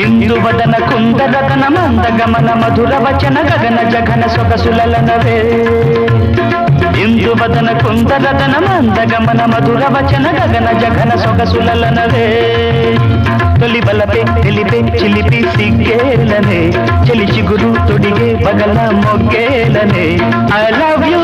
ఇందువదన కుందరతన మందగమన మధుర వచన గగన జగన సొగసులనవే ఇందువదన కుందరతన మందగమన మధుర వచన గగన జగన సొగసులనవే తొలి బలపే తెలిపే చిలిపి సిగ్గేలనే చెలి చిగురు తొడిగే బగల మొగ్గేలనే ఐ లవ్ యూ